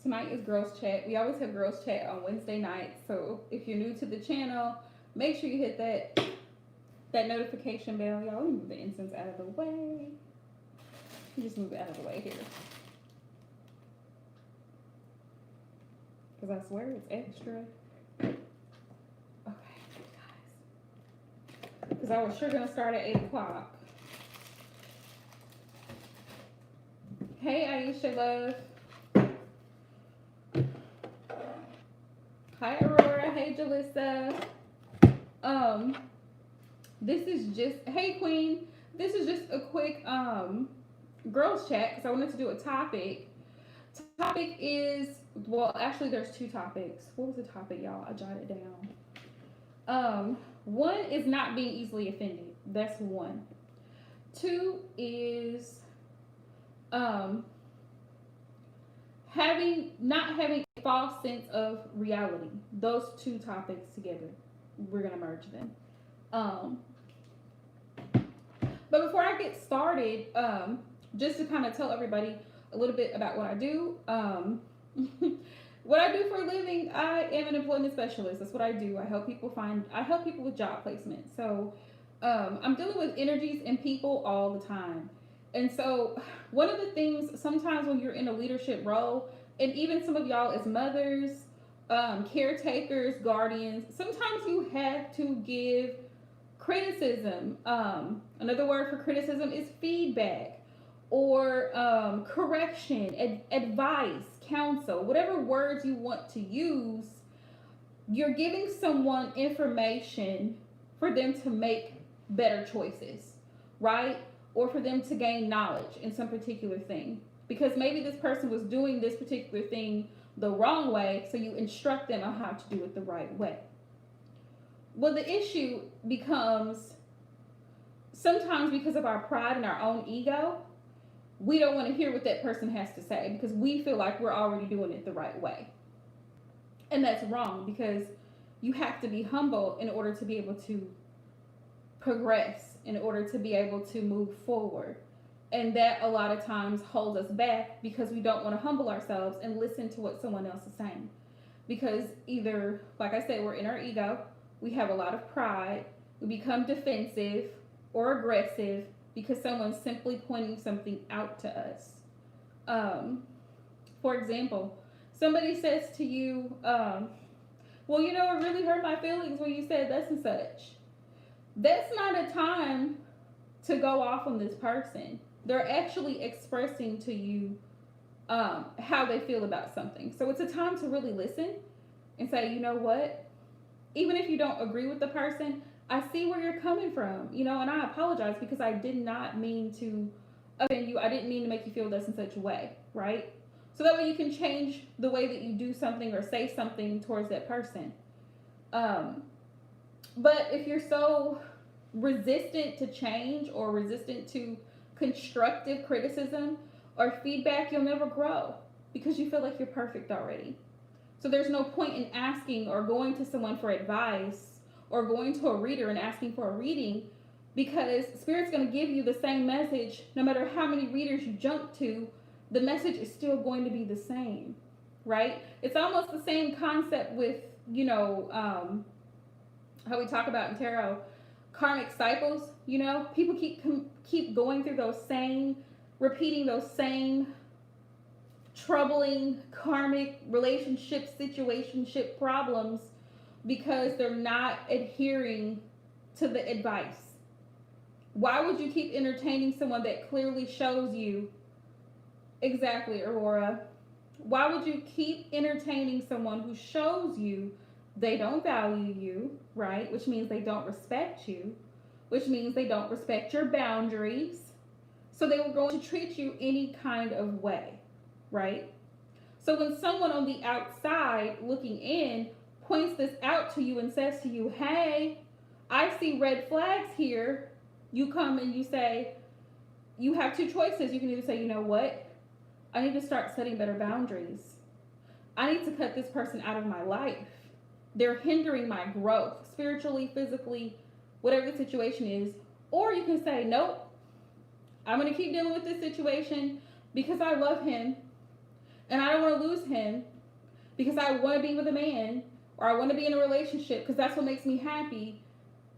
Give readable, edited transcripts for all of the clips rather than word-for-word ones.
Tonight is girls chat. We always have girls chat on Wednesday nights. So if you're new to the channel, make sure you hit that notification bell. Y'all, let me move the incense out of the way. Just move it out of the way here. Because I swear it's extra. Okay, guys. Because I was sure going to start at 8 o'clock. Hey, Aisha Love. Hi, Aurora. Hey, Jalissa. This is just, hey, Queen. This is just a quick, girls chat because I wanted to do a topic. Topic is, well, actually, there's two topics. What was the topic, y'all? I jotted it down. One is not being easily offended. That's one. Two is, not having a false sense of reality. Those two topics together, we're gonna merge them. But before I get started, just to kind of tell everybody a little bit about what I do. What I do for a living, I am an employment specialist. That's what I do. I help people with job placement. So I'm dealing with energies and people all the time. And so one of the things sometimes when you're in a leadership role, and even some of y'all as mothers, caretakers, guardians, sometimes you have to give criticism. Another word for criticism is feedback or correction, advice, counsel, whatever words you want to use. You're giving someone information for them to make better choices, right? Or for them to gain knowledge in some particular thing. Because maybe this person was doing this particular thing the wrong way, so you instruct them on how to do it the right way. Well, the issue becomes sometimes because of our pride and our own ego, we don't want to hear what that person has to say because we feel like we're already doing it the right way. And that's wrong because you have to be humble in order to be able to progress, in order to be able to move forward. And that a lot of times holds us back because we don't want to humble ourselves and listen to what someone else is saying. Because either, like I said, we're in our ego, we have a lot of pride, we become defensive or aggressive because someone's simply pointing something out to us. For example, somebody says to you, well, you know, it really hurt my feelings when you said this and such. That's not a time to go off on this person. They're actually expressing to you how they feel about something. So it's a time to really listen and say, you know what? Even if you don't agree with the person, I see where you're coming from, you know, and I apologize because I did not mean to offend you. I didn't mean to make you feel this in such a way, right? So that way you can change the way that you do something or say something towards that person. But if you're so resistant to change or resistant to constructive criticism or feedback, you'll never grow because you feel like you're perfect already. So there's no point in asking or going to someone for advice or going to a reader and asking for a reading because Spirit's going to give you the same message no matter how many readers you jump to. The message is still going to be the same, right? It's almost the same concept with, you know, how we talk about in tarot, karmic cycles. You know, people keep going through those same, repeating those same troubling karmic relationship situationship problems because they're not adhering to the advice. Why would you keep entertaining someone that clearly shows you exactly, Aurora? Why would you keep entertaining someone who shows you they don't value you, right? Which means they don't respect you, which means they don't respect your boundaries. So they were going to treat you any kind of way, right? So when someone on the outside looking in points this out to you and says to you, hey, I see red flags here, you come and you say, you have two choices. You can either say, you know what? I need to start setting better boundaries. I need to cut this person out of my life. They're hindering my growth, spiritually, physically, whatever the situation is. Or you can say, nope, I'm going to keep dealing with this situation because I love him And I don't want to lose him because I want to be with a man or I want to be in a relationship because that's what makes me happy.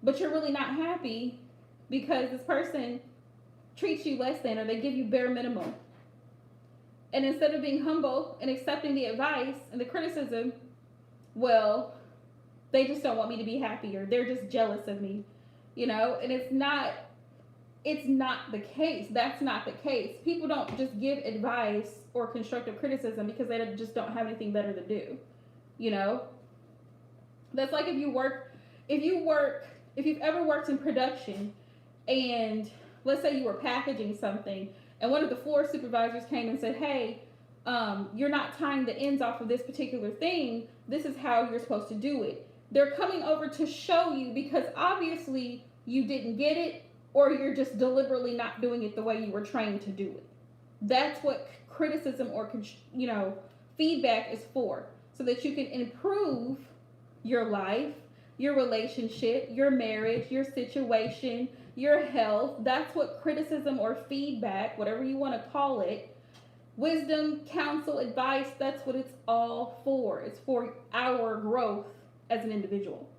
But you're really not happy because this person treats you less than or they give you bare minimum. And instead of being humble and accepting the advice and the criticism, well, they just don't want me to be happy or they're just jealous of me, and it's not the case. That's not the case. People don't just give advice or constructive criticism because they just don't have anything better to do. You know, that's like if you've ever worked in production and let's say you were packaging something and one of the floor supervisors came and said, hey, you're not tying the ends off of this particular thing. This is how you're supposed to do it. They're coming over to show you because obviously you didn't get it or you're just deliberately not doing it the way you were trained to do it. That's what criticism or feedback is for, so that you can improve your life, your relationship, your marriage, your situation, your health. That's what criticism or feedback, whatever you want to call it, wisdom, counsel, advice, that's what it's all for. It's for our growth as an individual,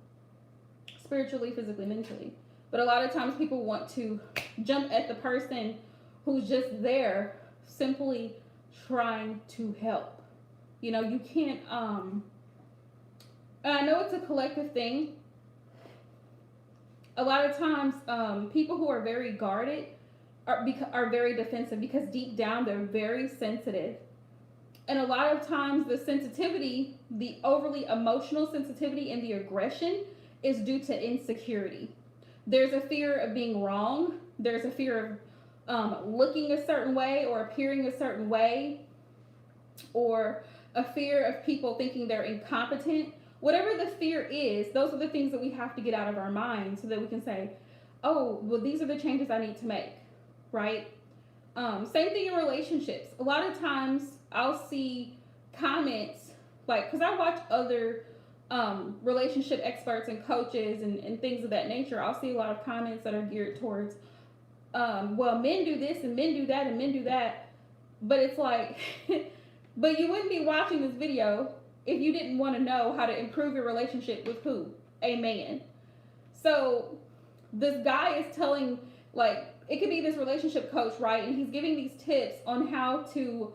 spiritually, physically, mentally. But a lot of times people want to jump at the person who's just there simply trying to help. You can't, and I know it's a collective thing. A lot of times, people who are very guarded are very defensive because deep down they're very sensitive. And a lot of times the sensitivity, the overly emotional sensitivity and the aggression is due to insecurity. There's a fear of being wrong. There's a fear of looking a certain way or appearing a certain way, or a fear of people thinking they're incompetent. Whatever the fear is, those are the things that we have to get out of our minds so that we can say, oh, well, these are the changes I need to make, right? Same thing in relationships. A lot of times I'll see comments, because I watch other relationship experts and coaches and things of that nature. I'll see a lot of comments that are geared towards, well, men do this and men do that and men do that. But it's like, but you wouldn't be watching this video if you didn't want to know how to improve your relationship with who? A man. So this guy is telling, it could be this relationship coach, right? And he's giving these tips on how to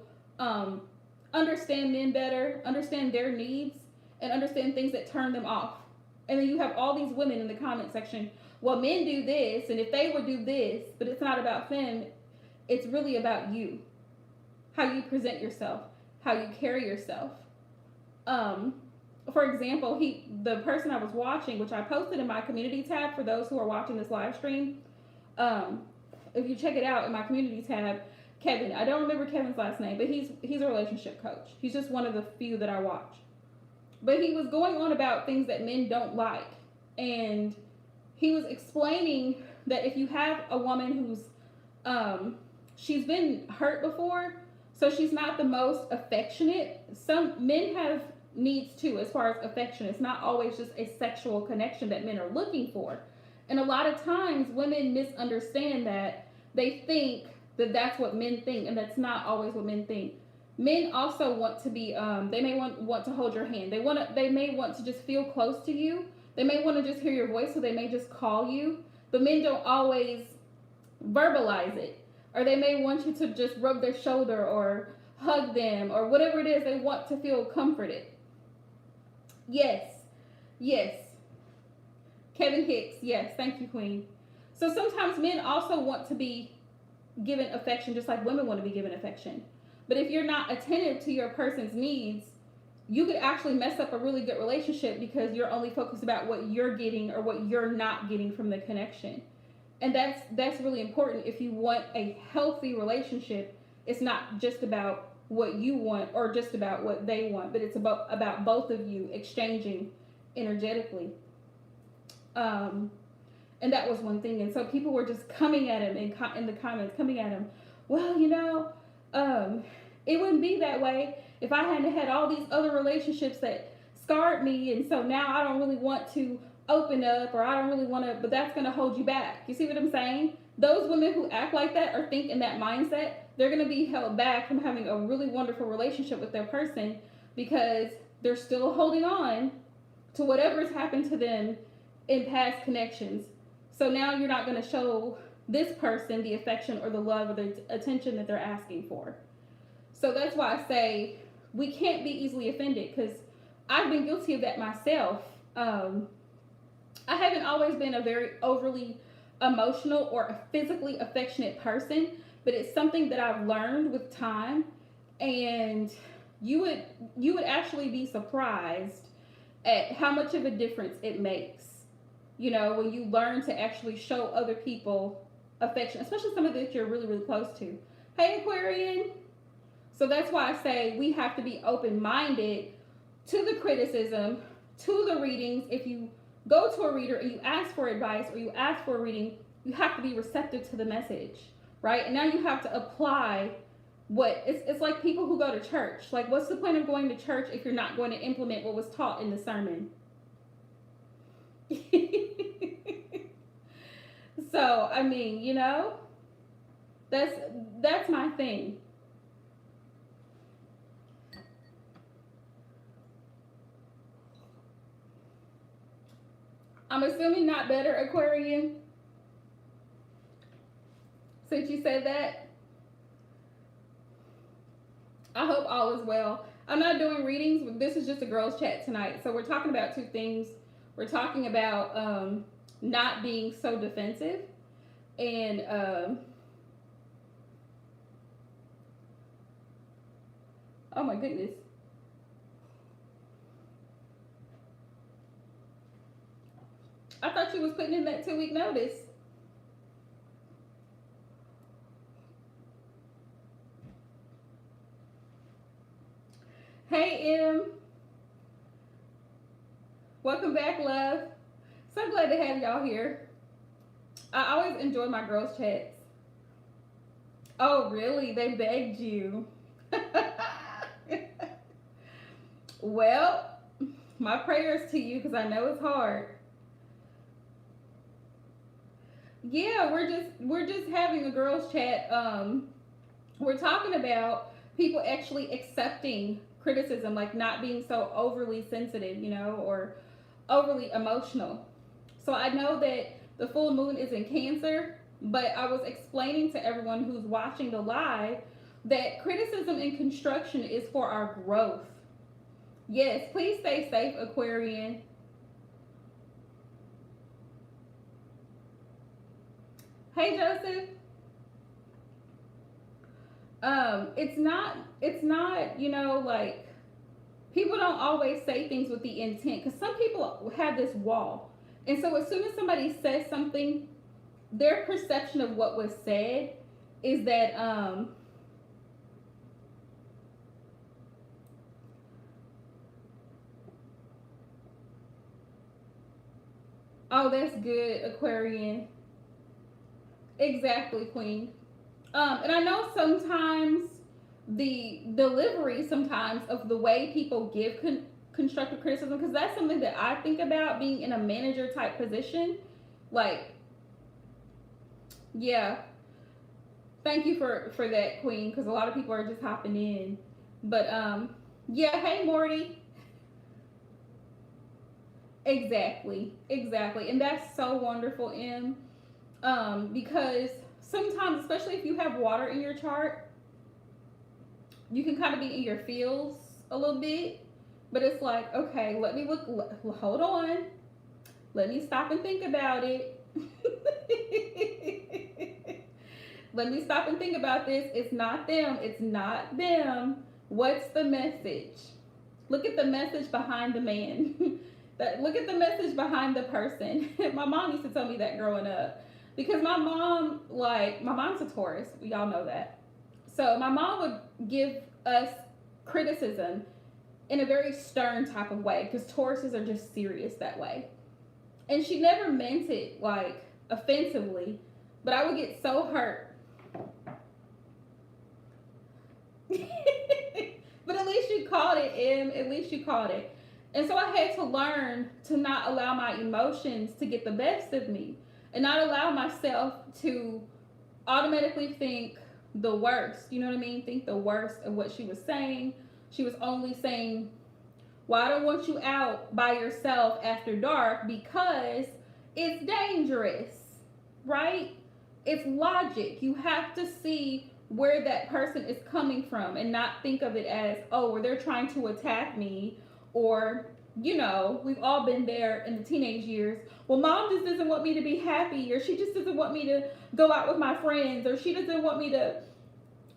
understand men better, understand their needs, and understand things that turn them off. And then you have all these women in the comment section, well, men do this, and if they would do this, but it's not about them, it's really about you. How you present yourself, how you carry yourself. For example, the person I was watching, which I posted in my community tab for those who are watching this live stream, if you check it out in my community tab, Kevin, I don't remember Kevin's last name, but he's a relationship coach. He's just one of the few that I watch. But he was going on about things that men don't like. And he was explaining that if you have a woman who's, she's been hurt before, so she's not the most affectionate. Some men have needs too, as far as affection. It's not always just a sexual connection that men are looking for. And a lot of times women misunderstand that. They think that that's what men think, and that's not always what men think. Men also want to be, they may want to hold your hand. They may want to just feel close to you. They may want to just hear your voice, so they may just call you. But men don't always verbalize it. Or they may want you to just rub their shoulder or hug them or whatever it is. They want to feel comforted. Yes. Kevin Hicks, yes, thank you, Queen. So sometimes men also want to be given affection just like women want to be given affection. But if you're not attentive to your person's needs, you could actually mess up a really good relationship because you're only focused about what you're getting or what you're not getting from the connection. And that's really important. If you want a healthy relationship, it's not just about what you want or just about what they want, but it's about both of you exchanging energetically. And that was one thing. And so people were just coming at him in the comments, well, it wouldn't be that way if I hadn't had all these other relationships that scarred me. And so now I don't really want to open up, or I don't really want to, but that's going to hold you back. You see what I'm saying? Those women who act like that or think in that mindset, they're going to be held back from having a really wonderful relationship with their person because they're still holding on to whatever's happened to them in past connections. So now you're not going to show this person the affection or the love or the attention that they're asking for. So that's why I say we can't be easily offended, because I've been guilty of that myself. I haven't always been a very overly emotional or a physically affectionate person, but it's something that I've learned with time. And you would actually be surprised at how much of a difference it makes. You know, when you learn to actually show other people affection, especially somebody that you're really, really close to. Hey, Aquarian. So that's why I say we have to be open minded to the criticism, to the readings. If you go to a reader and you ask for advice or you ask for a reading, you have to be receptive to the message, right? And now you have to apply what it's like people who go to church. Like, what's the point of going to church if you're not going to implement what was taught in the sermon? So, I mean, you know, that's my thing. I'm assuming not better, Aquarian, since you said that. I hope all is well. I'm not doing readings, but this is just a girls' chat tonight. So we're talking about two things. We're talking about not being so defensive, and oh my goodness. I thought you was putting in that 2-week notice. Hey, M. Welcome back, love. So glad to have y'all here. I always enjoy my girls' chats. Oh, really? They begged you. Well, my prayers to you, because I know it's hard. Yeah, we're just having a girls' chat. We're talking about people actually accepting criticism, like not being so overly sensitive, you know, or overly emotional. So I know that the full moon is in Cancer, but I was explaining to everyone who's watching the live that criticism and construction is for our growth. Yes, please stay safe, Aquarian. Hey, Joseph. It's not, you know, like, people don't always say things with the intent, because some people have this wall. And so as soon as somebody says something, their perception of what was said is that oh, that's good, Aquarian. Exactly, Queen. And I know sometimes the delivery sometimes of the way people give constructive criticism, because that's something that I think about being in a manager type position. Like, yeah, thank you for that, Queen, because a lot of people are just hopping in. But yeah, hey, Morty. Exactly, and that's so wonderful, M. Because sometimes, especially if you have water in your chart, you can kind of be in your feels a little bit. But it's like, okay, let me hold on, let me stop and think about it. Let me stop and think about this. It's not them. It's not them. What's the message? Look at the message behind the man. Look at the message behind the person. My mom used to tell me that growing up, because my mom's a Taurus. We all know that. So my mom would give us criticism in a very stern type of way, because Tauruses are just serious that way. And she never meant it like offensively, but I would get so hurt. But at least you caught it, Em. At least you caught it. And so I had to learn to not allow my emotions to get the best of me, and not allow myself to automatically think the worst. You know what I mean? Think the worst of what she was saying. She was only saying, well, I don't want you out by yourself after dark because it's dangerous, right? It's logic. You have to see where that person is coming from and not think of it as, oh, well, they're trying to attack me. Or, you know, we've all been there in the teenage years. Well, mom just doesn't want me to be happy, or she just doesn't want me to go out with my friends, or she doesn't want me to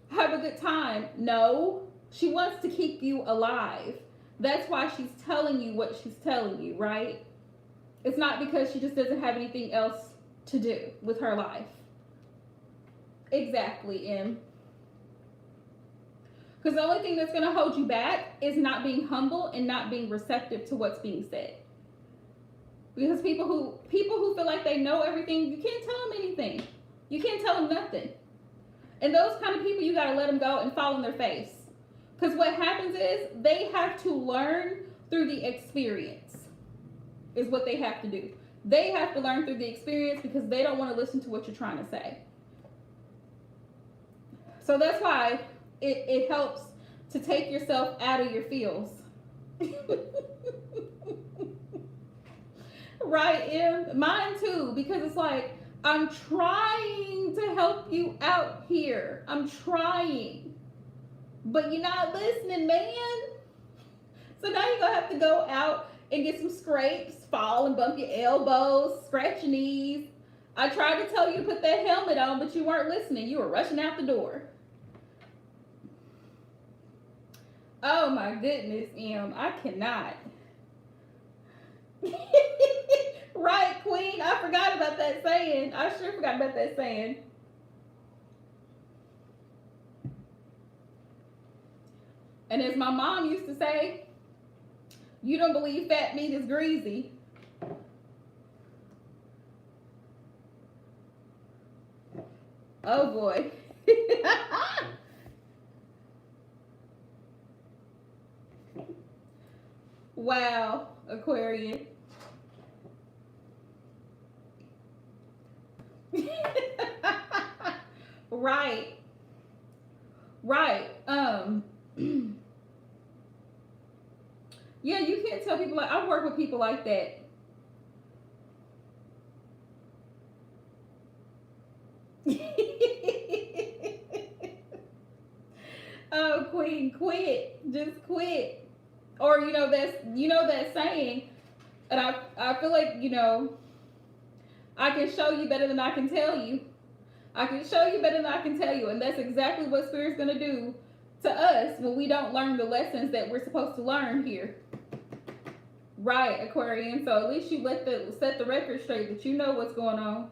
have a good time. No, she wants to keep you alive. That's why she's telling you what she's telling you, right? It's not because she just doesn't have anything else to do with her life. Exactly, Em. Because the only thing that's going to hold you back is not being humble and not being receptive to what's being said. Because people who feel like they know everything, you can't tell them anything. You can't tell them nothing. And those kind of people, you got to let them go and fall in their face. Because what happens is they have to learn through the experience, is what they have to do. They have to learn through the experience because they don't want to listen to what you're trying to say. So that's why it helps to take yourself out of your feels. Right, Em? Mine too, because it's like, I'm trying to help you out here. I'm trying. But you're not listening, man. So now you're going to have to go out and get some scrapes, fall and bump your elbows, scratch your knees. I tried to tell you to put that helmet on, but you weren't listening. You were rushing out the door. Oh my goodness, Em. I cannot. Right, Queen. I forgot about that saying. I sure forgot about that saying. And as my mom used to say, you don't believe fat meat is greasy. Oh boy. Wow, Aquarian. Right. Right. Yeah, you can't tell people like I've worked with people like that. Oh, Queen, quit. Just quit. Or that saying, and I feel like, I can show you better than I can tell you. I can show you better than I can tell you. And that's exactly what Spirit's going to do to us when we don't learn the lessons that we're supposed to learn here. Right, Aquarian. So at least you set the record straight that you know what's going on.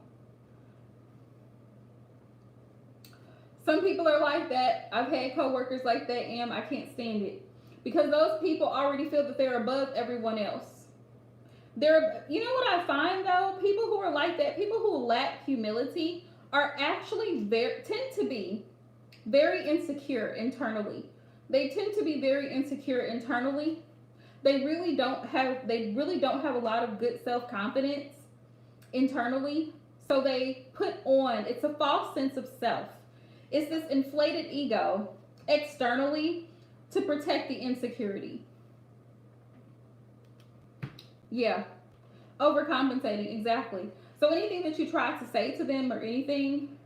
Some people are like that. I've had coworkers like that, Em. I can't stand it. Because those people already feel that they're above everyone else. You know what I find though? People who are like that, people who lack humility, are actually tend to be very insecure internally. They tend to be very insecure internally. They really don't have a lot of good self-confidence internally. So they put on, it's a false sense of self. It's this inflated ego externally to protect the insecurity. Yeah. Overcompensating, exactly. So anything that you try to say to them or anything,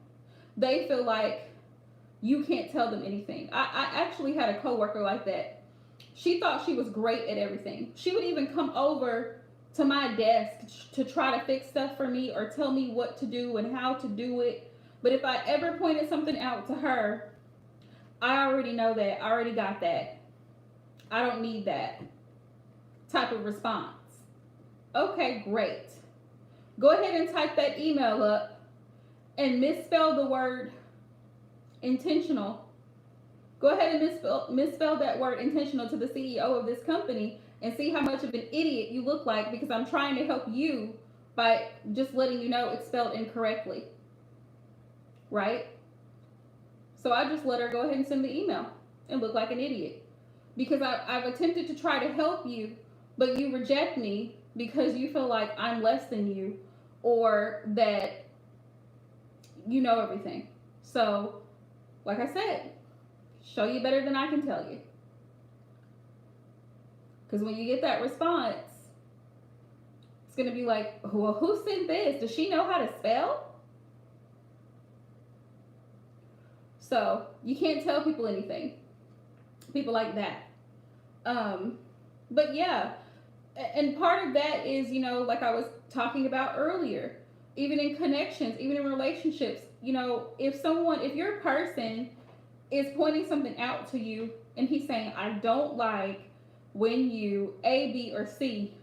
they feel like you can't tell them anything. I actually had a coworker like that. She thought she was great at everything. She would even come over to my desk to try to fix stuff for me or tell me what to do and how to do it. But if I ever pointed something out to her, I already know that. I already got that. I don't need that type of response. Okay, great. Go ahead and type that email up and misspell the word intentional. Go ahead and misspell that word intentional to the CEO of this company and see how much of an idiot you look like, because I'm trying to help you by just letting you know it's spelled incorrectly. Right? So I just let her go ahead and send the email and look like an idiot. Because I've attempted to try to help you, but you reject me because you feel like I'm less than you or that you know everything. So Like I said, show you better than I can tell you. Because when you get that response, it's going to be like, well, who sent this? Does she know how to spell? So you can't tell people anything. People like that. But yeah, and part of that is, like I was talking about earlier, even in connections, even in relationships, if your person is pointing something out to you and he's saying, I don't like when you A, B, or C,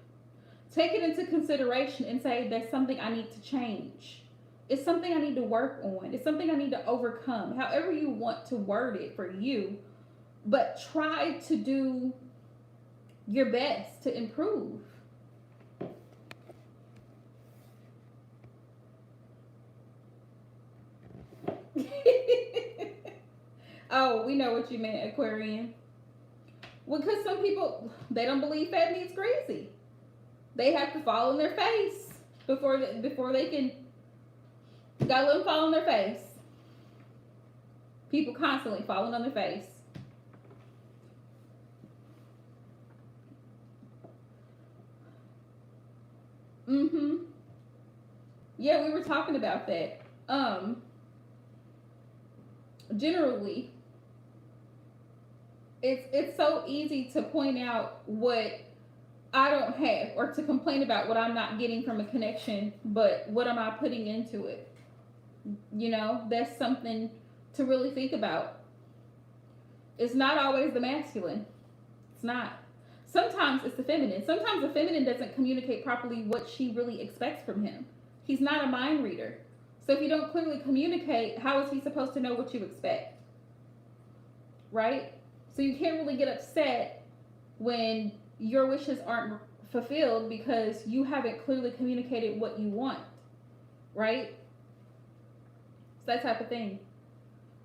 take it into consideration and say, there's something I need to change. It's something I need to work on. It's something I need to overcome. However you want to word it for you, but try to do your best to improve. Oh, we know what you meant, Aquarian. Well, because some people, they don't believe fat meat's greasy. They have to fall on their face before they can. Gotta let them fall on their face. People constantly falling on their face. Mm-hmm. Yeah, we were talking about that. Generally, it's so easy to point out what I don't have or to complain about what I'm not getting from a connection, but what am I putting into it? That's something to really think about. It's not always the masculine. It's not. Sometimes it's the feminine. Sometimes the feminine doesn't communicate properly what she really expects from him. He's not a mind reader. So if you don't clearly communicate, how is he supposed to know what you expect? Right? So you can't really get upset when your wishes aren't fulfilled because you haven't clearly communicated what you want. Right? It's that type of thing.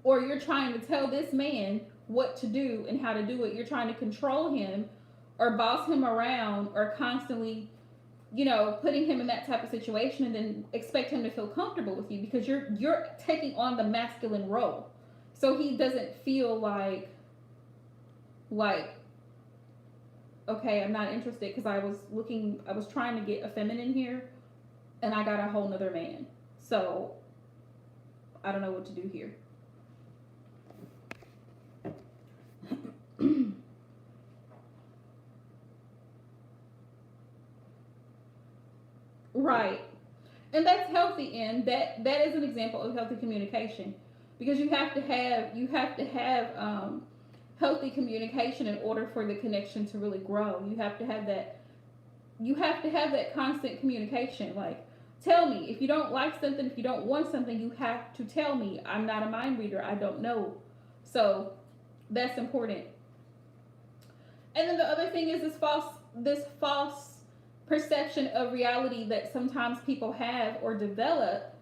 Or you're trying to tell this man what to do and how to do it. You're trying to control him or boss him around or constantly, putting him in that type of situation and then expect him to feel comfortable with you because you're taking on the masculine role. So he doesn't feel like okay, I'm not interested because I was trying to get a feminine here and I got a whole nother man. So I don't know what to do here. Right. And that's healthy, and that is an example of healthy communication because you have to have healthy communication in order for the connection to really grow. You have to have that constant communication. Like, tell me if you don't like something, if you don't want something, you have to tell me. I'm not a mind reader. I don't know. So that's important. And then the other thing is this false perception of reality that sometimes people have or develop.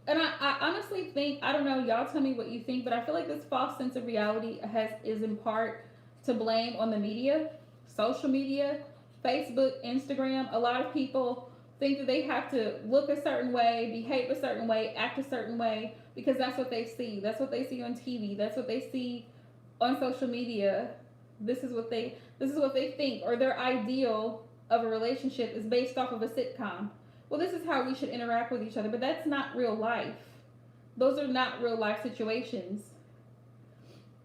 And I honestly think, I don't know, y'all tell me what you think, but I feel like this false sense of reality is in part to blame on the media, social media, Facebook, Instagram. A lot of people think that they have to look a certain way, behave a certain way, act a certain way because that's what they see. That's what they see on TV. That's what they see on social media. This is what they think, or their ideal of a relationship is based off of a sitcom. Well, this is how we should interact with each other, but that's not real life. Those are not real life situations.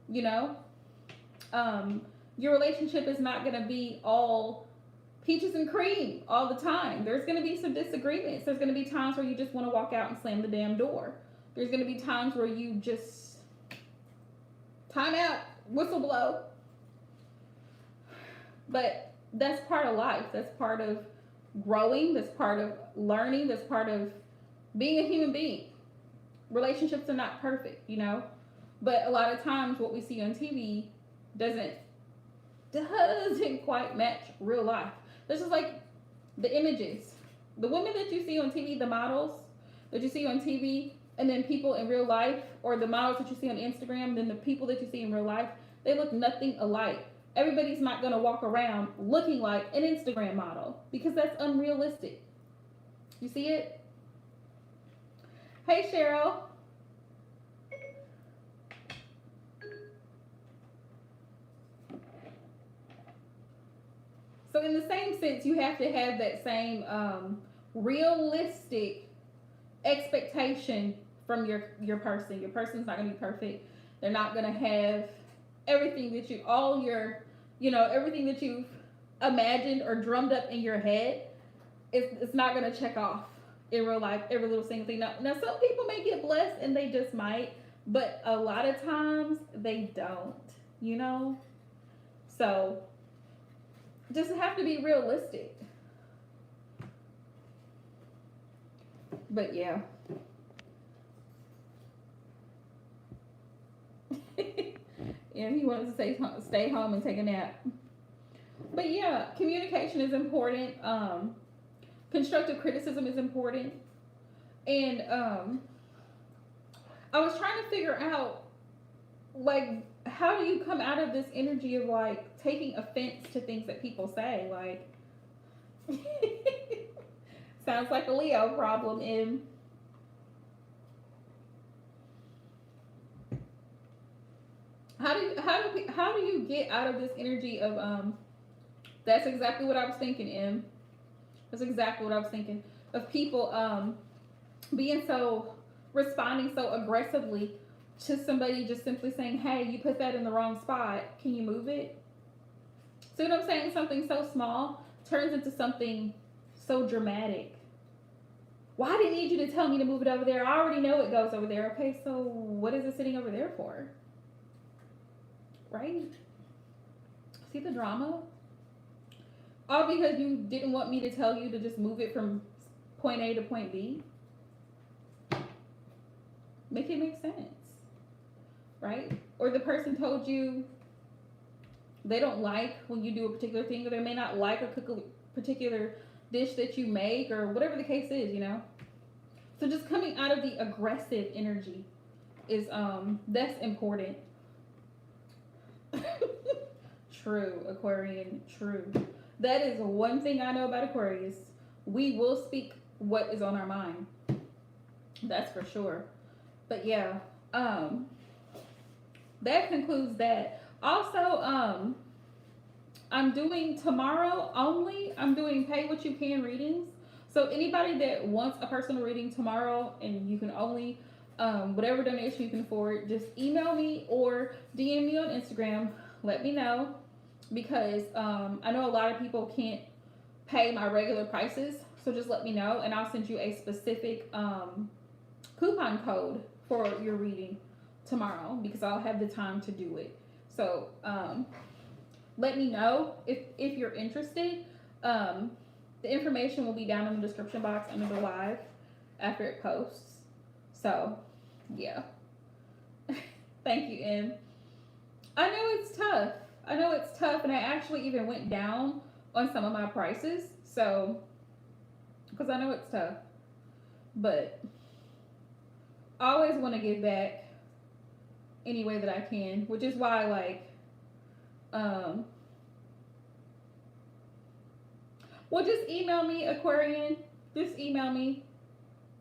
You know, your relationship is not going to be all peaches and cream all the time. There's going to be some disagreements. There's going to be times where you just want to walk out and slam the damn door. There's going to be times where you just time out, whistle blow. But that's part of life. That's part of growing. That's part of learning. That's part of being a human being. Relationships are not perfect, you know, but a lot of times what we see on TV doesn't quite match real life. This is like the images, the women that you see on TV, the models that you see on TV, and then people in real life, or the models that you see on Instagram, and then the people that you see in real life, they look nothing alike. Everybody's not going to walk around looking like an Instagram model because that's unrealistic. You see it? Hey, Cheryl. So in the same sense, you have to have that same realistic expectation from your person. Your person's not gonna be perfect. They're not gonna have everything that you all your everything that you've imagined or drummed up in your head. It's not gonna check off in real life every little single thing. Now some people may get blessed and they just might, but a lot of times they don't. You know, so just have to be realistic. But yeah. And he wanted to stay home and take a nap. But yeah, communication is important. Constructive criticism is important. And I was trying to figure out, like, how do you come out of this energy of like taking offense to things that people say? Like, sounds like a Leo problem. And how do you get out of this energy of that's exactly what I was thinking, M. That's exactly what I was thinking. Of people being so responding so aggressively to somebody just simply saying, "Hey, you put that in the wrong spot. Can you move it?" See what I'm saying? Something so small turns into something so dramatic. Why do I need you to tell me to move it over there? I already know it goes over there. Okay, so what is it sitting over there for? Right? See the drama? All because you didn't want me to tell you to just move it from point A to point B. Make it make sense. Right? Or the person told you they don't like when you do a particular thing, or they may not like or cook a particular dish that you make, or whatever the case is, you know. So just coming out of the aggressive energy is that's important. True, Aquarian, true. That is one thing I know about Aquarius. We will speak what is on our mind. That's for sure. But yeah, that concludes that. Also, I'm doing tomorrow only. I'm doing pay what you can readings. So anybody that wants a personal reading tomorrow, and you can only whatever donation you can afford, just email me or DM me on Instagram. Let me know, because I know a lot of people can't pay my regular prices. So just let me know, and I'll send you a specific coupon code for your reading tomorrow, because I'll have the time to do it. So let me know if you're interested. The information will be down in the description box under the live after it posts. So yeah. Thank you, M. I know it's tough. And I actually even went down on some of my prices. So, because I know it's tough. But I always want to give back any way that I can, which is why, like, well, just email me, Aquarian. Just email me.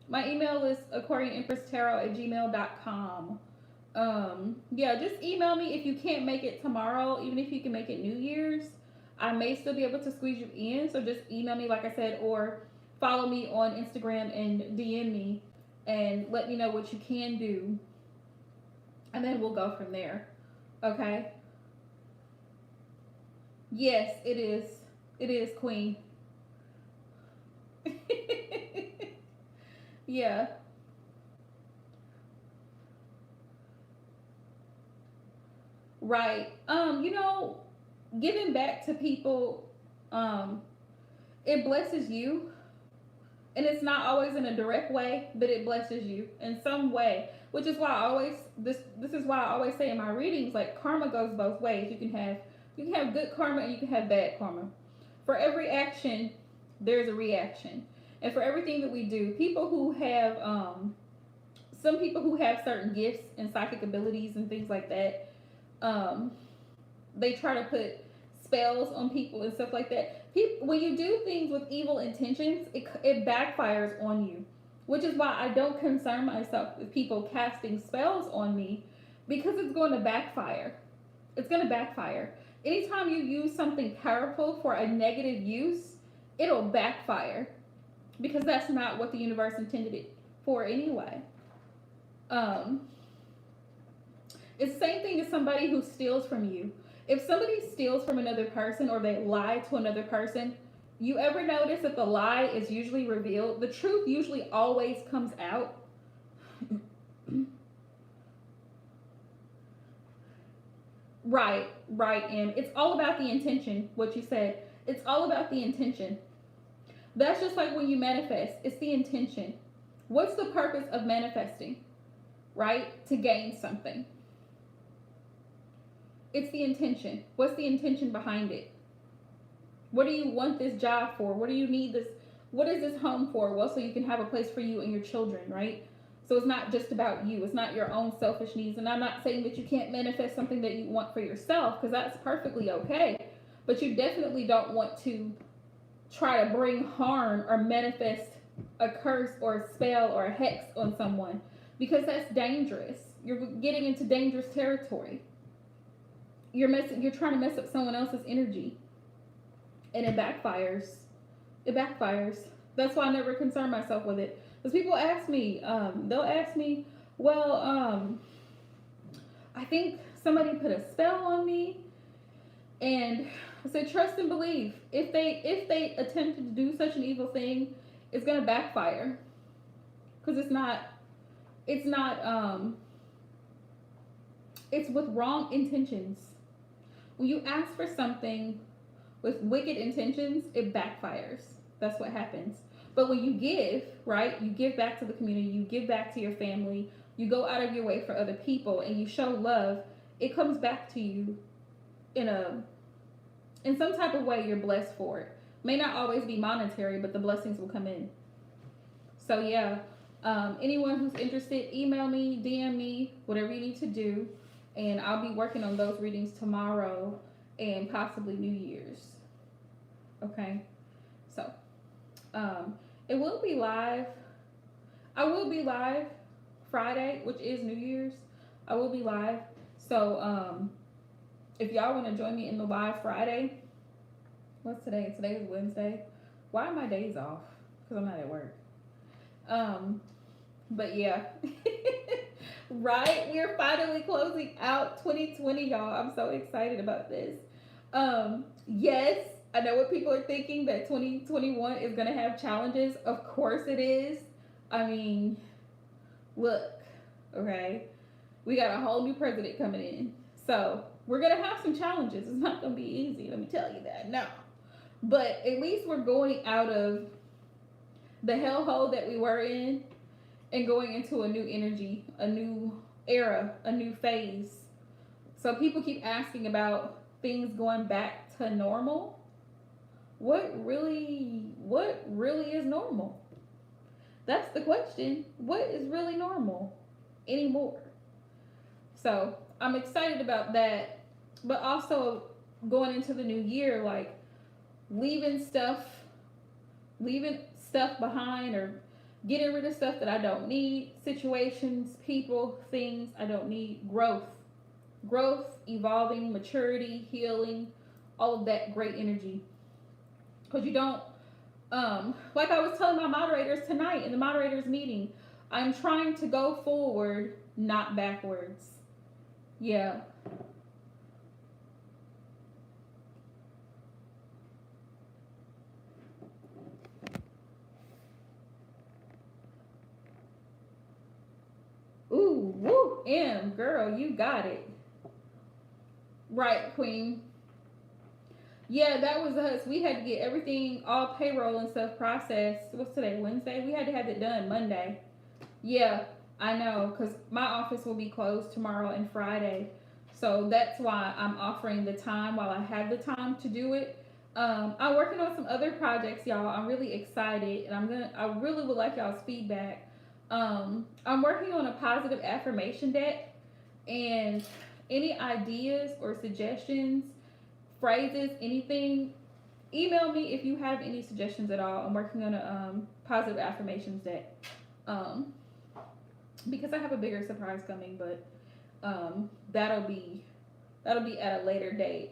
My email is aquarianempresstarot@gmail.com. Yeah, just email me if you can't make it tomorrow. Even if you can make it New Year's, I may still be able to squeeze you in. So just email me, like I said, or follow me on Instagram and DM me and let me know what you can do, and then we'll go from there. Okay? Yes, it is. It is, Queen. Yeah. Right. Giving back to people, it blesses you, and it's not always in a direct way, but it blesses you in some way. Which is why I always this is why I always say in my readings, like, karma goes both ways. You can have good karma and you can have bad karma. For every action, there's a reaction, and for everything that we do, people who have some people who have certain gifts and psychic abilities and things like that, um, they try to put spells on people and stuff like that. When you do things with evil intentions, it backfires on you, which is why I don't concern myself with people casting spells on me, because it's going to backfire. It's going to backfire. Anytime you use something powerful for a negative use, it'll backfire because that's not what the universe intended it for anyway. Um, it's the same thing as somebody who steals from you. If somebody steals from another person or they lie to another person, you ever notice that the lie is usually revealed? The truth usually always comes out. Right, right, and it's all about the intention, what you said. It's all about the intention. That's just like when you manifest, it's the intention. What's the purpose of manifesting, right? To gain something. It's the intention. What's the intention behind it? What do you want this job for? What do you need this? What is this home for? Well, so you can have a place for you and your children, right? So it's not just about you. It's not your own selfish needs. And I'm not saying that you can't manifest something that you want for yourself, because that's perfectly okay. But you definitely don't want to try to bring harm or manifest a curse or a spell or a hex on someone, because that's dangerous. You're getting into dangerous territory. You're trying to mess up someone else's energy, and it backfires. It backfires. That's why I never concern myself with it. Because people ask me, they'll ask me, well, I think somebody put a spell on me, and I said, trust and believe. If they attempted to do such an evil thing, it's gonna backfire. Because it's with wrong intentions. When you ask for something with wicked intentions, it backfires. That's what happens. But when you give, right, you give back to the community, you give back to your family, you go out of your way for other people, and you show love, it comes back to you in a in some type of way. You're blessed for it. May not always be monetary, but the blessings will come in. So yeah, anyone who's interested, email me, DM me, whatever you need to do, and I'll be working on those readings tomorrow and possibly New Year's. Okay, so it will be live. I will be live Friday, which is New Year's. I will be live. So if y'all want to join me in the live Friday, what's today? Today is Wednesday. Why are my days off? Because I'm not at work. But yeah. Right? We're finally closing out 2020, y'all. I'm so excited about this. Yes, I know what people are thinking, that 2021 is going to have challenges. Of course it is. I mean, look, okay? We got a whole new president coming in. So we're going to have some challenges. It's not going to be easy. Let me tell you that. No. But at least we're going out of the hellhole that we were in and going into a new energy, a new era, a new phase. So people keep asking about things going back to normal. What really is normal? That's the question. What is really normal anymore? So I'm excited about that, but also going into the new year, like leaving stuff behind, or getting rid of stuff that I don't need, situations, people, things I don't need, growth, evolving, maturity, healing, all of that great energy. Because you don't, like I was telling my moderators tonight in the moderators meeting, I'm trying to go forward, not backwards. Yeah. Ooh, woo, girl, you got it. Right, Queen. Yeah, that was us. We had to get everything, all payroll and stuff processed. What's today, Wednesday? We had to have it done Monday. Yeah, I know, because my office will be closed tomorrow and Friday. So that's why I'm offering the time while I have the time to do it. I'm working on some other projects, y'all. I'm really excited, and I really would like y'all's feedback. I'm working on a positive affirmation deck, and any ideas or suggestions, phrases, anything, email me if you have any suggestions at all. I'm working on a positive affirmations deck, because I have a bigger surprise coming, but that'll be at a later date.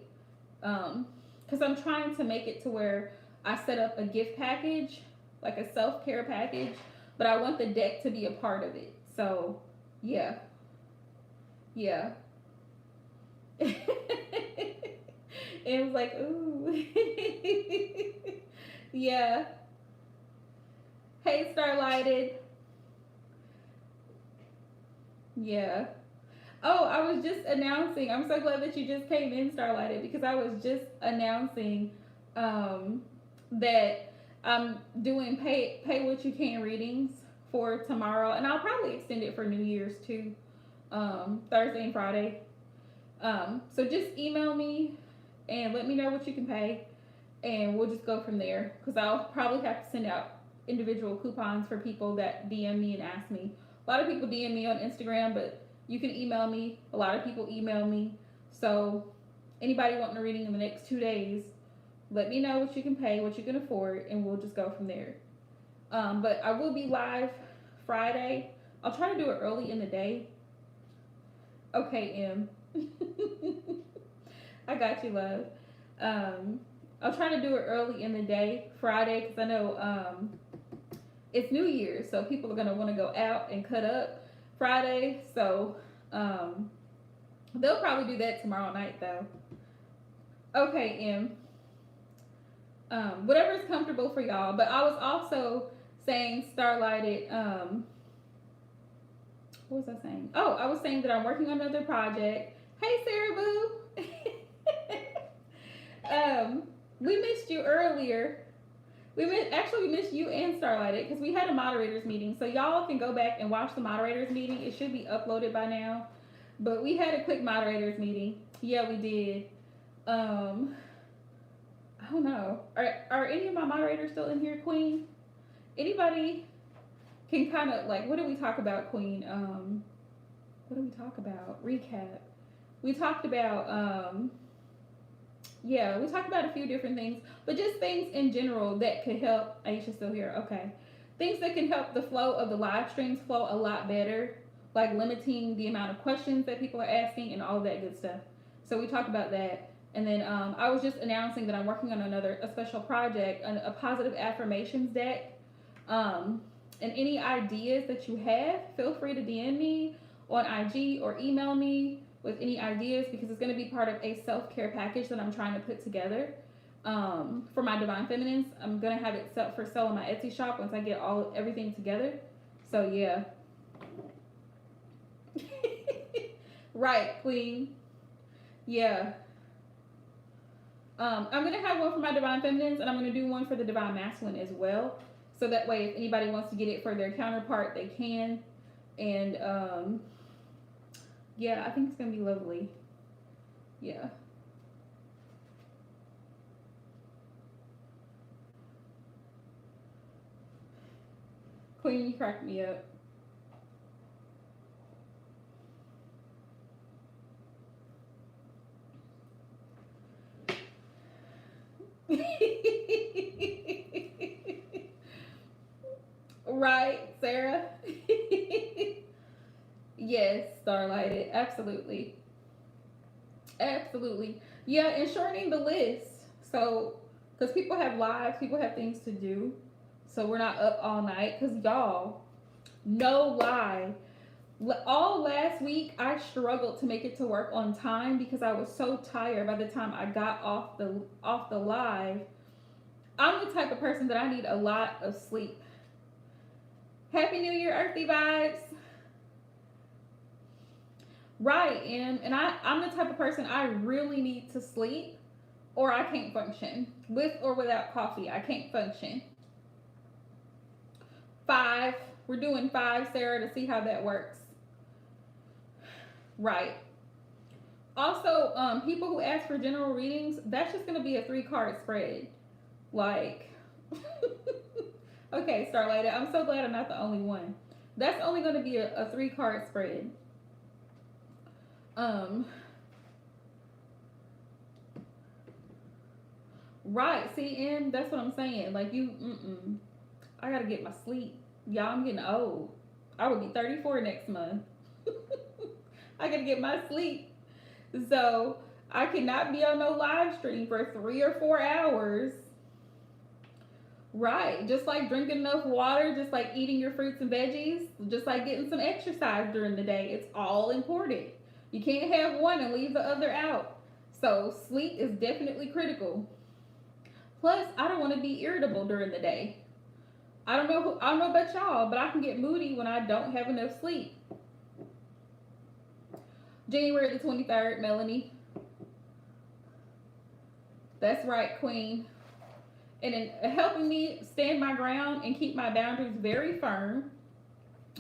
Because I'm trying to make it to where I set up a gift package, like a self care package, but I want the deck to be a part of it. So, yeah, yeah. It was like, ooh. Yeah. Hey, Starlighted. Yeah. Oh, I was just announcing. I'm so glad that you just came in, Starlighted, because I was just announcing um, that I'm doing pay what you can readings for tomorrow, and I'll probably extend it for New Year's too, Thursday and Friday. So just email me and let me know what you can pay, and we'll just go from there. Because I'll probably have to send out individual coupons for people that DM me and ask me. A lot of people DM me on Instagram, but you can email me. A lot of people email me. So anybody wanting a reading in the next 2 days, let me know what you can pay, what you can afford, and we'll just go from there. But I will be live Friday. I'll try to do it early in the day. Okay, M. I got you, love. Um, I'll try to do it early in the day, Friday, because I know it's New Year's, so people are gonna want to go out and cut up Friday. So um, they'll probably do that tomorrow night, though. Okay, M. Whatever is comfortable for y'all. But I was also saying, Starlighted. What was I saying? Oh, I was saying that I'm working on another project. Hey, Sarah Boo. um, we missed you earlier. We missed you and Starlighted because we had a moderators meeting. So y'all can go back and watch the moderators meeting. It should be uploaded by now. But we had a quick moderators meeting. Yeah, we did. I don't know. Are any of my moderators still in here, Queen? Anybody can kind of like, what did we talk about, Queen? What did we talk about? Recap. We talked about yeah, we talked about a few different things, but just things in general that could help. Aisha's still here. Okay. Things that can help the flow of the live streams flow a lot better, like limiting the amount of questions that people are asking and all of that good stuff. So we talked about that. And then I was just announcing that I'm working on a special project, a positive affirmations deck. Um, and any ideas that you have, feel free to DM me on IG or email me with any ideas because it's going to be part of a self-care package that I'm trying to put together for my Divine Feminines. I'm going to have it set for sale on my Etsy shop once I get everything together. So yeah. Right, Queen. Yeah. I'm going to have one for my Divine Feminines and I'm going to do one for the Divine Masculine as well. So that way if anybody wants to get it for their counterpart, they can. And yeah, I think it's going to be lovely. Yeah. Queen, you cracked me up. Right, Sarah? Yes, Starlighted. Absolutely. Absolutely. Yeah, and shortening the list. So, because people have lives, people have things to do. So we're not up all night. Because y'all, no lie, all last week I struggled to make it to work on time because I was so tired by the time I got off the live. I'm the type of person that I need a lot of sleep. Happy New Year, Earthy Vibes. Right, and I'm the type of person I really need to sleep or I can't function. With or without coffee, I can't function. 5. We're doing 5, Sarah, to see how that works. Right. Also, people who ask for general readings, that's just going to be a 3-card spread. Like, okay, Starlight, I'm so glad I'm not the only one. That's only going to be a 3-card spread. Right, see, and that's what I'm saying. Like, I gotta get my sleep. Y'all, I'm getting old. I will be 34 next month. I gotta get my sleep. So, I cannot be on no live stream for 3 or 4 hours. Right. Just like drinking enough water, just like eating your fruits and veggies, just like getting some exercise during the day. It's all important. You can't have one and leave the other out. So sleep is definitely critical. Plus, I don't want to be irritable during the day. I don't know about y'all, but I can get moody when I don't have enough sleep. January the 23rd, Melanie. That's right, Queen. And in helping me stand my ground and keep my boundaries very firm.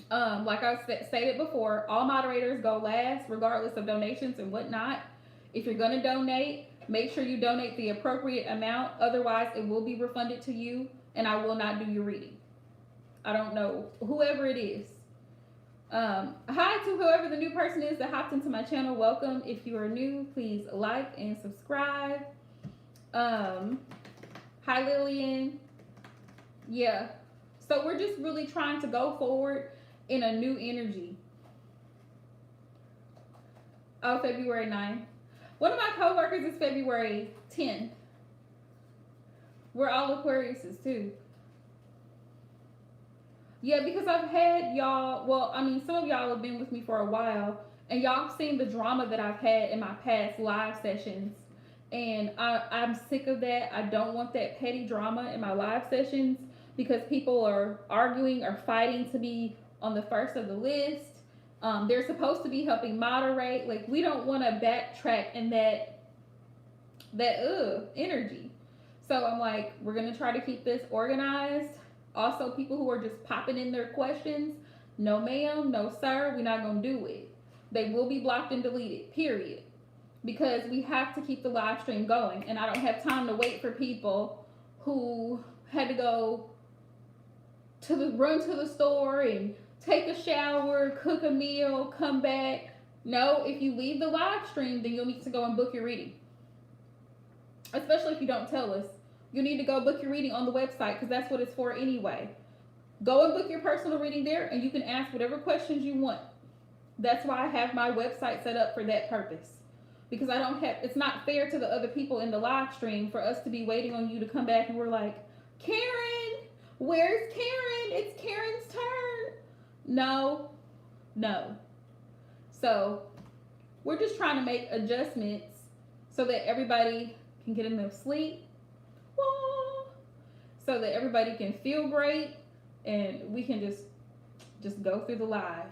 Like I stated before, all moderators go last, regardless of donations and whatnot. If you're going to donate, make sure you donate the appropriate amount. Otherwise, it will be refunded to you, and I will not do your reading. I don't know, whoever it is. Hi to whoever the new person is that hopped into my channel. Welcome. If you are new, please like and subscribe. Hi, Lillian. Yeah. So we're just really trying to go forward in a new energy. Oh, February 9th. One of my coworkers is February 10th. We're all Aquariuses too. Yeah, because I've had y'all, well, I mean, some of y'all have been with me for a while, and y'all have seen the drama that I've had in my past live sessions. And I'm sick of that. I don't want that petty drama in my live sessions because people are arguing or fighting to be on the first of the list. They're supposed to be helping moderate. Like, we don't want to backtrack in that energy. So I'm like, we're going to try to keep this organized. Also, people who are just popping in their questions, no ma'am, no sir, we're not going to do it. They will be blocked and deleted, period. Because we have to keep the live stream going. And I don't have time to wait for people who had to go run to the store and take a shower, cook a meal, come back. No, if you leave the live stream, then you'll need to go and book your reading. Especially if you don't tell us. You need to go book your reading on the website because that's what it's for anyway. Go and book your personal reading there and you can ask whatever questions you want. That's why I have my website set up for that purpose. Because it's not fair to the other people in the live stream for us to be waiting on you to come back and we're like, Karen, where's Karen? It's Karen's turn. No. So we're just trying to make adjustments so that everybody can get enough sleep. So that everybody can feel great and we can just go through the live.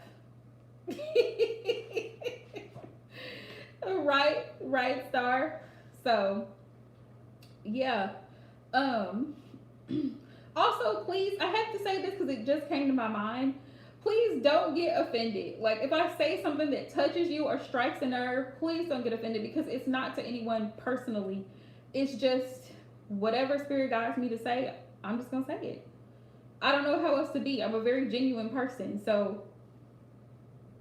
Right, Star. So yeah. Also, please, I have to say this because it just came to my mind. Please don't get offended. Like, if I say something that touches you or strikes a nerve, please don't get offended because it's not to anyone personally. It's just whatever spirit guides me to say, I'm just gonna say it. I don't know how else to be. I'm a very genuine person, so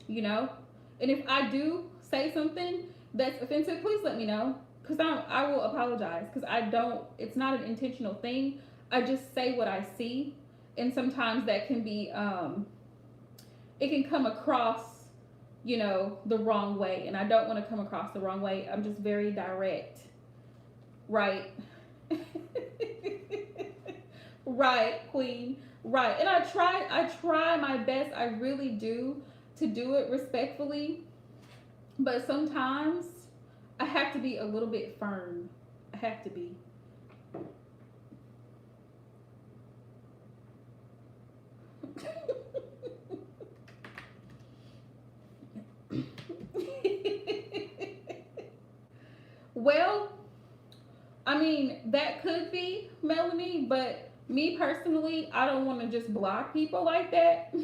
and if I do say something that's offensive, please let me know because I will apologize because it's not an intentional thing. I just say what I see, and sometimes that can be it can come across the wrong way, and I don't want to come across the wrong way. I'm just very direct. Right. Right, Queen. Right. And I try my best, I really do, to do it respectfully. But sometimes I have to be a little bit firm. I have to be. Well, I mean, that could be Melanie, but me personally, I don't want to just block people like that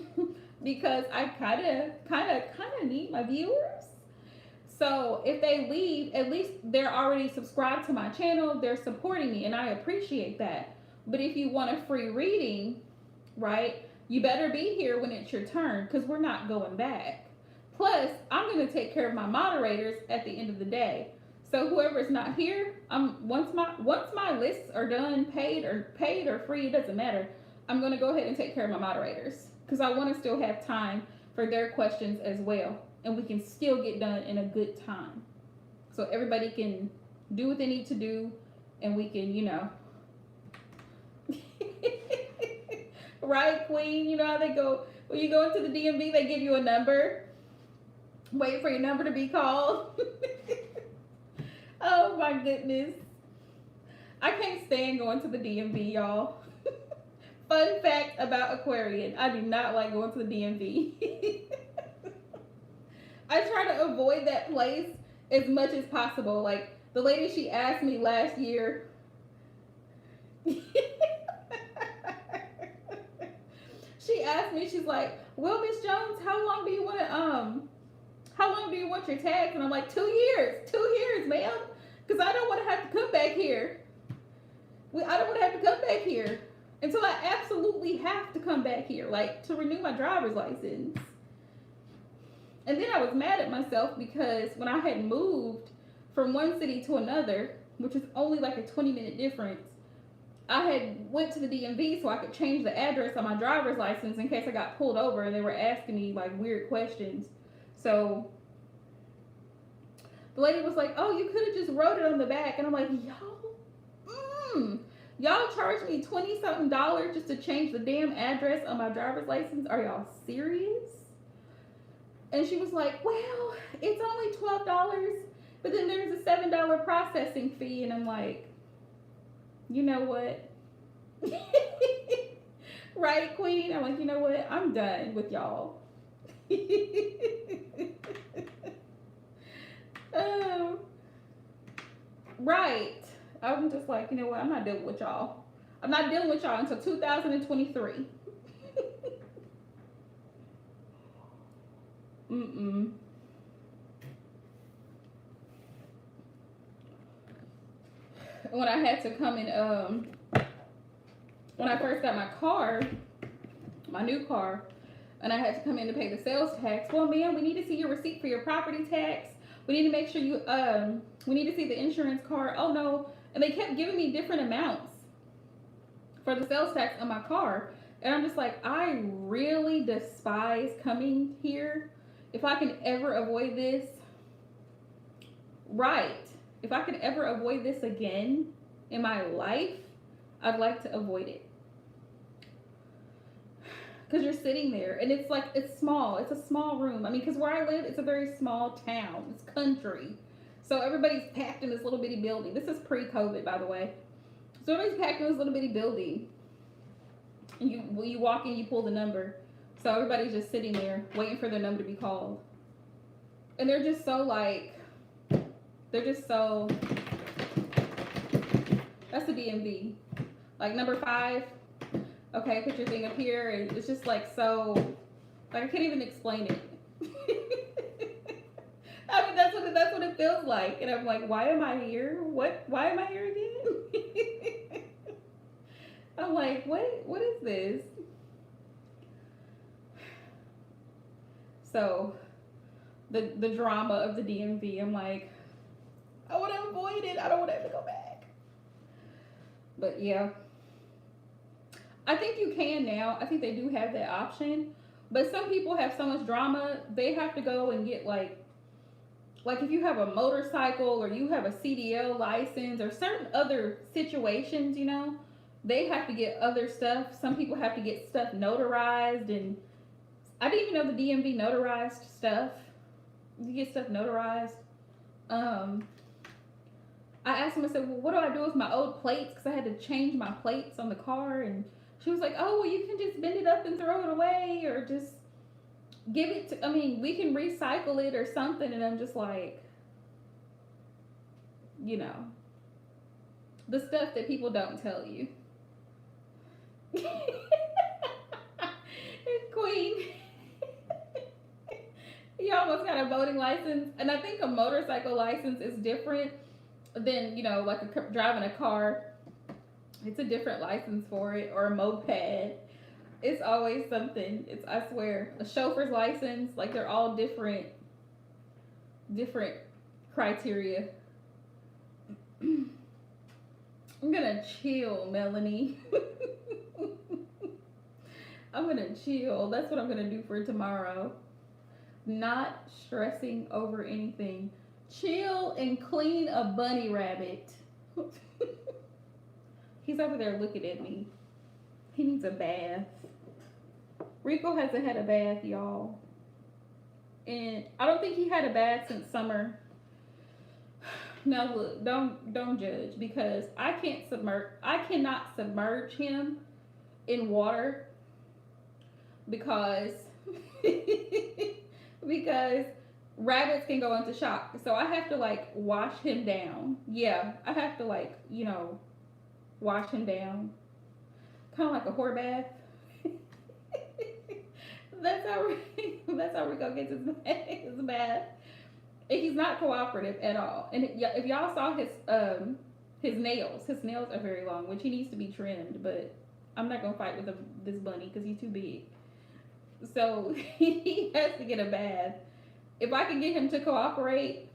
because I kind of need my viewers. So if they leave, at least they're already subscribed to my channel. They're supporting me, and I appreciate that. But if you want a free reading, right, you better be here when it's your turn because we're not going back. Plus, I'm going to take care of my moderators at the end of the day. So whoever's not here, once my lists are done, paid or free, it doesn't matter. I'm going to go ahead and take care of my moderators because I want to still have time for their questions as well, and we can still get done in a good time. so everybody can do what they need to do, and we can, right, Queen? You know how they go when you go into the DMV, they give you a number. Wait for your number to be called. Oh my goodness. I can't stand going to the DMV, y'all. Fun fact about Aquarian, I do not like going to the DMV. I try to avoid that place as much as possible. Like the lady, she asked me last year. She asked me, she's like, well, Miss Jones, how long do you want your tags? And I'm like, 2 years. 2 years, ma'am. Because I don't want to have to come back here. I don't want to have to come back here until I absolutely have to come back here, like to renew my driver's license. And then I was mad at myself because when I had moved from one city to another, which is only like a 20-minute difference, I had went to the DMV so I could change the address on my driver's license in case I got pulled over and they were asking me like weird questions. So the lady was like, oh, you could have just wrote it on the back. And I'm like, y'all charged me $20-something just to change the damn address on my driver's license. Are y'all serious? And she was like, well, it's only $12, but then there's a $7 processing fee. And I'm like, you know what? Right, Queen? I'm like, you know what? I'm done with y'all. Right. I'm just like, you know what? I'm not dealing with y'all. I'm not dealing with y'all until 2023. Mm-mm. When I had to come in, when I first got my car, my new car, and I had to come in to pay the sales tax. Well, ma'am, we need to see your receipt for your property tax. We need to make sure we need to see the insurance card. Oh no. And they kept giving me different amounts for the sales tax on my car. And I'm just like, I really despise coming here. If I can ever avoid this, right. If I can ever avoid this again in my life, I'd like to avoid it. Because you're sitting there and it's like, it's small. It's a small room. I mean, because where I live, it's a very small town. It's country. So everybody's packed in this little bitty building. This is pre-COVID, by the way. So everybody's packed in this little bitty building. And when you walk in, you pull the number. So everybody's just sitting there waiting for their number to be called. And they're just so like, that's the DMV. Like number 5. Okay, put your thing up here. And it's just like so, like I can't even explain it. I mean, that's what it feels like. And I'm like, why am I here? Why am I here again? I'm like, what is this? So the drama of the DMV, I'm like, I want to avoid it. I don't want to have to go back. But yeah, I think you can now. I think they do have that option. But some people have so much drama, they have to go and get like if you have a motorcycle or you have a CDL license or certain other situations, you know, they have to get other stuff. Some people have to get stuff notarized, and I didn't even know the DMV notarized stuff. You get stuff notarized. I asked him, I said, well, what do I do with my old plates? Because I had to change my plates on the car. And she was like, oh, well, you can just bend it up and throw it away, or just give it to, we can recycle it or something. And I'm just like, you know, the stuff that people don't tell you. Queen. You almost got a boating license. And I think a motorcycle license is different than, you know, like driving a car. It's a different license for it, or a moped. It's always something. I swear, a chauffeur's license, like they're all different criteria. I'm gonna chill, Melanie. I'm gonna chill. That's what I'm gonna do for tomorrow. Not stressing over anything. Chill and clean a bunny rabbit. He's over there looking at me. He needs a bath. Rico hasn't had a bath, y'all. And I don't think he had a bath since summer. Now look, don't judge because I cannot submerge him in water because because rabbits can go into shock. So I have to like wash him down. Yeah, I have to like, wash him down. Kind of like a whore bath. That's how Rico gets his bath. And he's not cooperative at all. And if y'all saw his nails are very long, which he needs to be trimmed. But I'm not gonna fight with this bunny because he's too big. So he has to get a bath. If I can get him to cooperate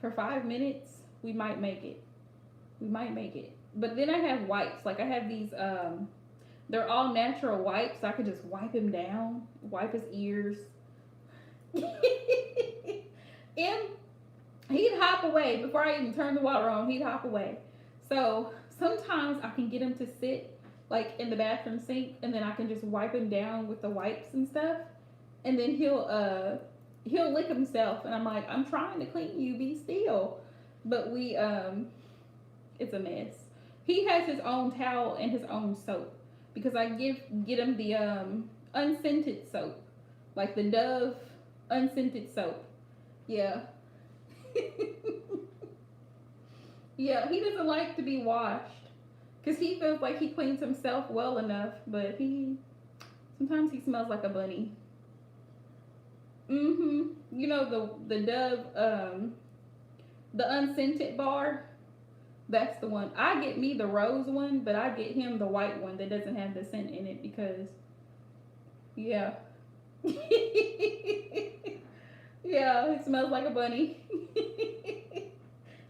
for 5 minutes, we might make it. We might make it. But then I have wipes. Like I have these. They're all natural wipes. So I could just wipe him down, wipe his ears. And he'd hop away before I even turn the water on. He'd hop away. So sometimes I can get him to sit like in the bathroom sink, and then I can just wipe him down with the wipes and stuff, and then he'll lick himself, and I'm like, I'm trying to clean you, be still. But it's a mess. He has his own towel and his own soap because I get him the unscented soap, like the Dove unscented soap. Yeah. Yeah, he doesn't like to be washed because he feels like he cleans himself well enough, but sometimes he smells like a bunny. You know the Dove the unscented bar. That's the one. I get me the rose one, but I get him the white one that doesn't have the scent in it because, yeah. Yeah, it smells like a bunny.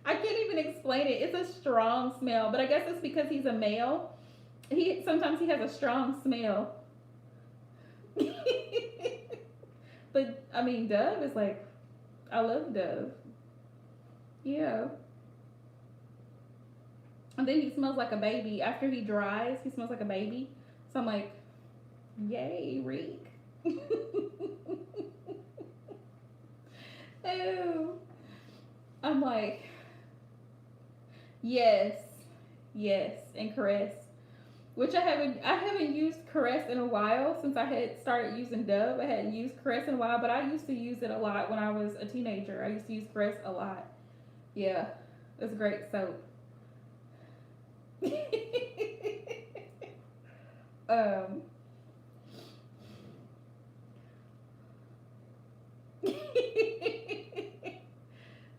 I can't even explain it. It's a strong smell, but I guess it's because he's a male. Sometimes he has a strong smell. But I mean, Dove is like, I love Dove. Yeah. And then he smells like a baby. After he dries, he smells like a baby. So I'm like, yay, Reek. Ew. I'm like, yes, and Caress. Which I haven't used Caress in a while since I had started using Dove. I hadn't used Caress in a while, but I used to use it a lot when I was a teenager. I used to use Caress a lot. Yeah, it's great soap. um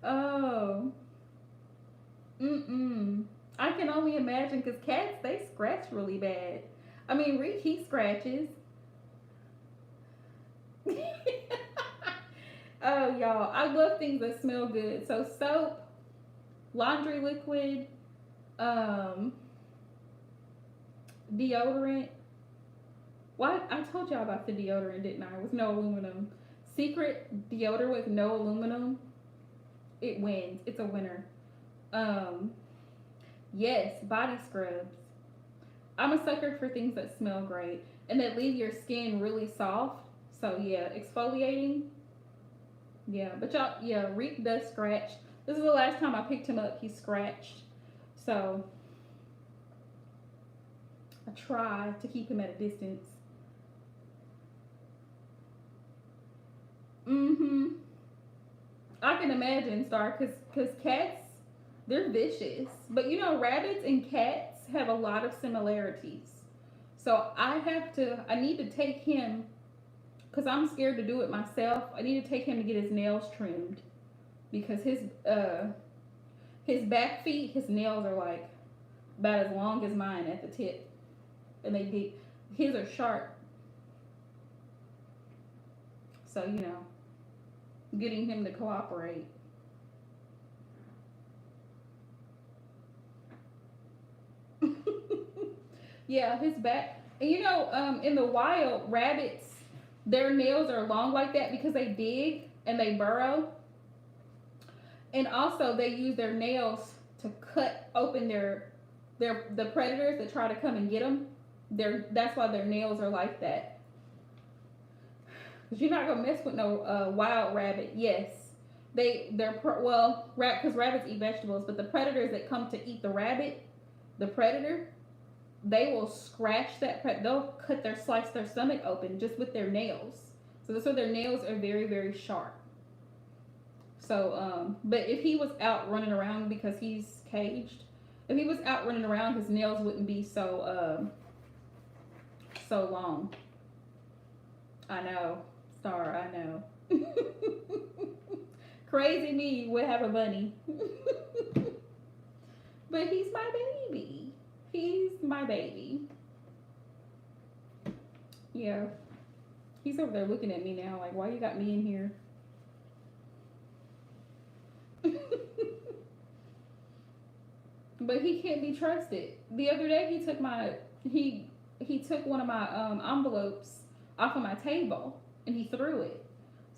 oh I can only imagine because cats, they scratch really bad. I mean, Reek, he scratches. Oh, y'all, I love things that smell good. So soap, laundry liquid, um deodorant. What? I told y'all about the deodorant, didn't I? With no aluminum. Secret deodorant with no aluminum. It wins. It's a winner. Um, yes, body scrubs. I'm a sucker for things that smell great and that leave your skin really soft. So yeah, exfoliating. Yeah, but y'all, yeah, Reek does scratch. This is the last time I picked him up. He scratched. So I try to keep him at a distance. I can imagine, Star, because cats, they're vicious. But rabbits and cats have a lot of similarities. So I need to take him, because I'm scared to do it myself. I need to take him to get his nails trimmed. Because his back feet, his nails are like about as long as mine at the tip. And his are sharp. So, getting him to cooperate. Yeah, his back. And in the wild, rabbits, their nails are long like that because they dig and they burrow. And also they use their nails to cut open their the predators that try to come and get them. That's why their nails are like that. Cause you're not gonna mess with no wild rabbit. Yes, because rabbits eat vegetables, but the predators that come to eat the rabbit, the predator, they will scratch they'll slice their stomach open just with their nails. So that's why their nails are very very sharp. So but if he was out running around because he's caged, if he was out running around, his nails wouldn't be so long. I know, Star. I know. Crazy me would have a bunny, but he's my baby. He's my baby. Yeah, he's over there looking at me now, like, why you got me in here? But he can't be trusted. The other day, he took one of my envelopes off of my table and he threw it.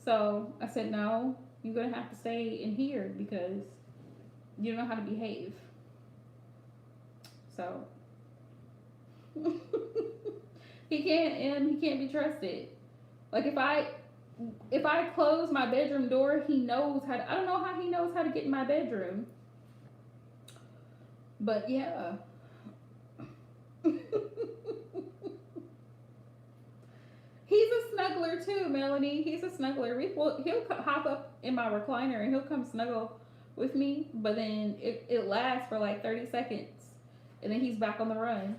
So I said, no, you're gonna have to stay in here because you don't know how to behave. So he can't be trusted. Like if I close my bedroom door, he knows how to. I don't know how he knows how to get in my bedroom. But yeah. He's a snuggler too, Melanie. He's a snuggler. He'll hop up in my recliner and he'll come snuggle with me, but then it lasts for like 30 seconds, and then he's back on the run.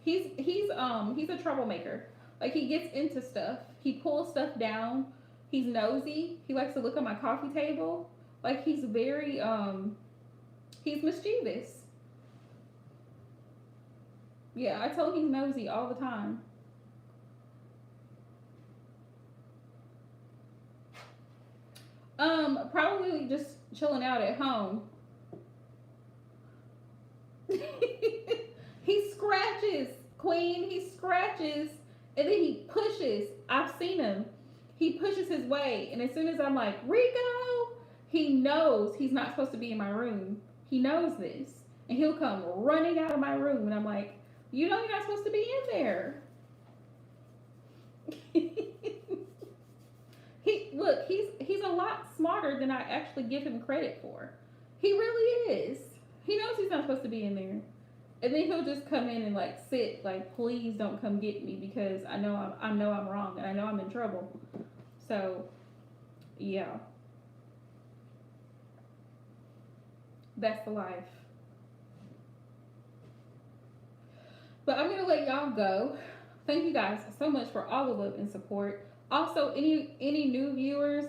He's a troublemaker. Like he gets into stuff. He pulls stuff down. He's nosy. He likes to look at my coffee table. Like he's very he's mischievous. Yeah, I tell him he's nosy all the time. Probably just chilling out at home. He scratches, Queen. He scratches, and then he pushes. I've seen him. He pushes his way, and as soon as I'm like, Rico, he knows he's not supposed to be in my room. He knows this, and he'll come running out of my room, and I'm like, you know, you're not supposed to be in there. He's a lot smarter than I actually give him credit for. He really is. He knows he's not supposed to be in there. And then he'll just come in and like sit, like, please don't come get me because I know I'm wrong and I know I'm in trouble. So yeah. That's the life. But I'm gonna let y'all go. Thank you guys so much for all the love and support. Also, any new viewers,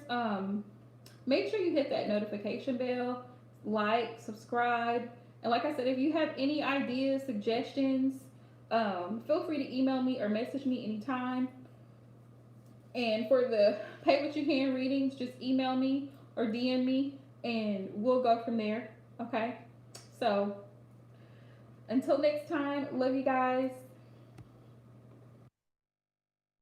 make sure you hit that notification bell, like, subscribe, and like I said, if you have any ideas, suggestions, feel free to email me or message me anytime. And for the pay what you can readings, just email me or DM me, and we'll go from there. Okay. So until next time, love you guys.